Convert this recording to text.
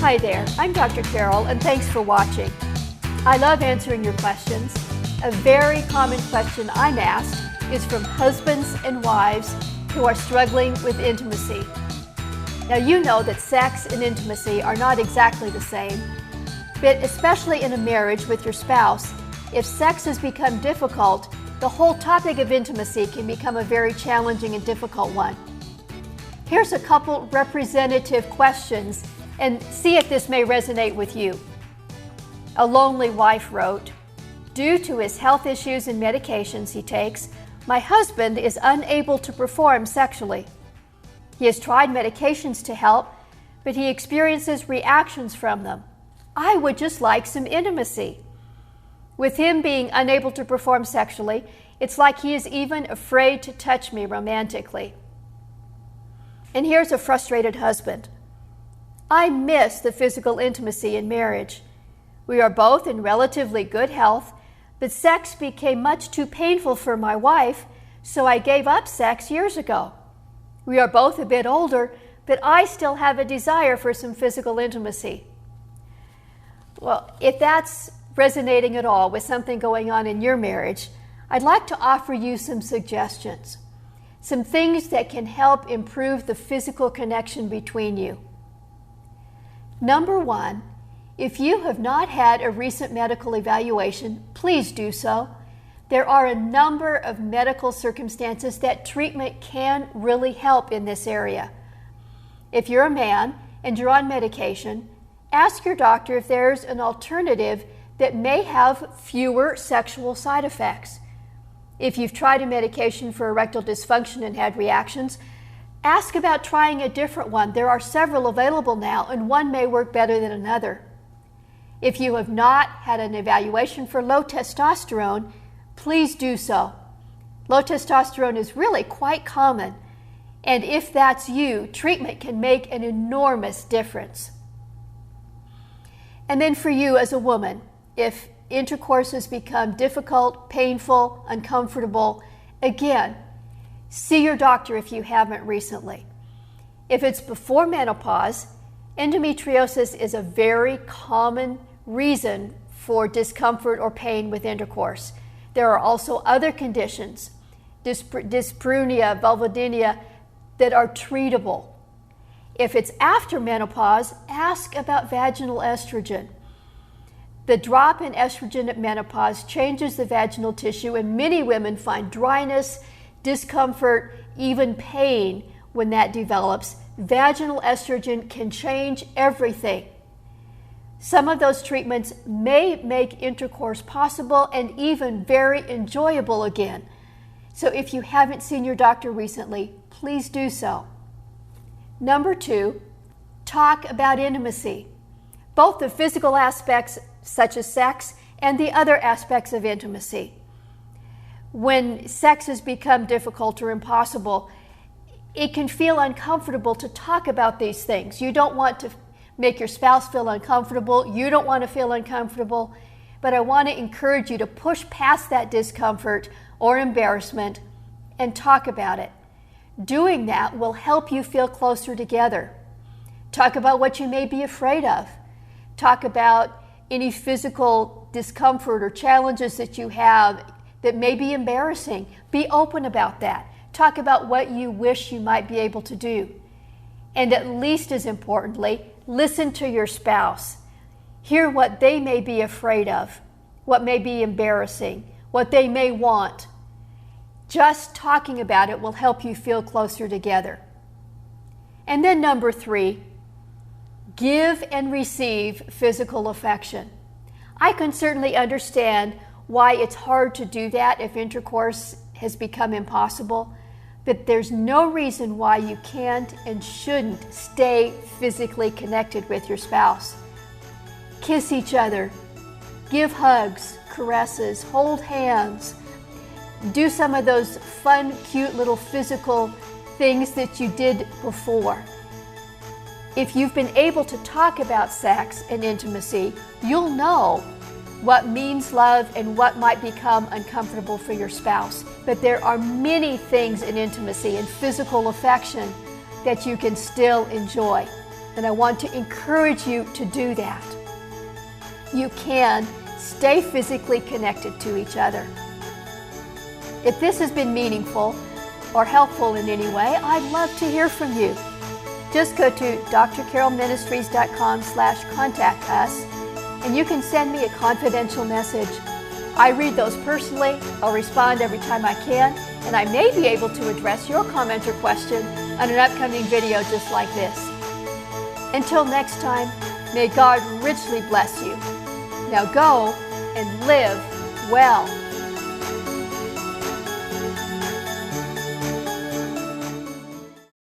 Hi there, I'm Dr. Carol, and thanks for watching. I love answering your questions. A very common question I'm asked is from husbands and wives who are struggling with intimacy. Now you know that sex and intimacy are not exactly the same, but especially in a marriage with your spouse, if sex has become difficult, the whole topic of intimacy can become a very challenging and difficult one. Here's a couple representative questions and see if this may resonate with you. A lonely wife wrote, "Due to his health issues and medications he takes, my husband is unable to perform sexually. He has tried medications to help, but he experiences reactions from them. I would just like some intimacy. With him being unable to perform sexually, it's like he is even afraid to touch me romantically." And here's a frustrated husband. "I miss the physical intimacy in marriage. We are both in relatively good health, but sex became much too painful for my wife, so I gave up sex years ago. We are both a bit older, but I still have a desire for some physical intimacy." Well, if that's resonating at all with something going on in your marriage, I'd like to offer you some suggestions, some things that can help improve the physical connection between you. Number one, if you have not had a recent medical evaluation, please do so. There are a number of medical circumstances that treatment can really help in this area. If you're a man and you're on medication, ask your doctor if there's an alternative that may have fewer sexual side effects. If you've tried a medication for erectile dysfunction and had reactions, ask about trying a different one. There are several available now, and one may work better than another. If you have not had an evaluation for low testosterone, please do so. Low testosterone is really quite common, and if that's you, treatment can make an enormous difference. And then for you as a woman, if intercourse has become difficult, painful, uncomfortable, again, see your doctor if you haven't recently. If it's before menopause, endometriosis is a very common reason for discomfort or pain with intercourse. There are also other conditions, dyspareunia, vulvodynia, that are treatable. If it's after menopause, ask about vaginal estrogen. The drop in estrogen at menopause changes the vaginal tissue, and many women find dryness, discomfort, even pain when that develops. Vaginal estrogen can change everything. Some of those treatments may make intercourse possible and even very enjoyable again. So if you haven't seen your doctor recently, please do so. Number two, talk about intimacy, both the physical aspects such as sex and the other aspects of intimacy. When sex has become difficult or impossible, it can feel uncomfortable to talk about these things. You don't want to make your spouse feel uncomfortable. You don't want to feel uncomfortable. But I want to encourage you to push past that discomfort or embarrassment and talk about it. Doing that will help you feel closer together. Talk about what you may be afraid of. Talk about any physical discomfort or challenges that you have that may be embarrassing. Be open about that. Talk about what you wish you might be able to do. And at least as importantly, listen to your spouse. Hear what they may be afraid of, what may be embarrassing, what they may want. Just talking about it will help you feel closer together. And then number three, give and receive physical affection. I can certainly understand why it's hard to do that if intercourse has become impossible, but there's no reason why you can't and shouldn't stay physically connected with your spouse. Kiss each other, give hugs, caresses, hold hands, do some of those fun, cute little physical things that you did before. If you've been able to talk about sex and intimacy, you'll know what means love and what might become uncomfortable for your spouse. But there are many things in intimacy and physical affection that you can still enjoy. and I want to encourage you to do that. You can stay physically connected to each other. If this has been meaningful or helpful in any way, I'd love to hear from you. Just go to drcarolministries.com/contact us, and you can send me a confidential message. I read those personally. I'll respond every time I can, and I may be able to address your comment or question on an upcoming video just like this. Until next time, may God richly bless you. Now go and live well.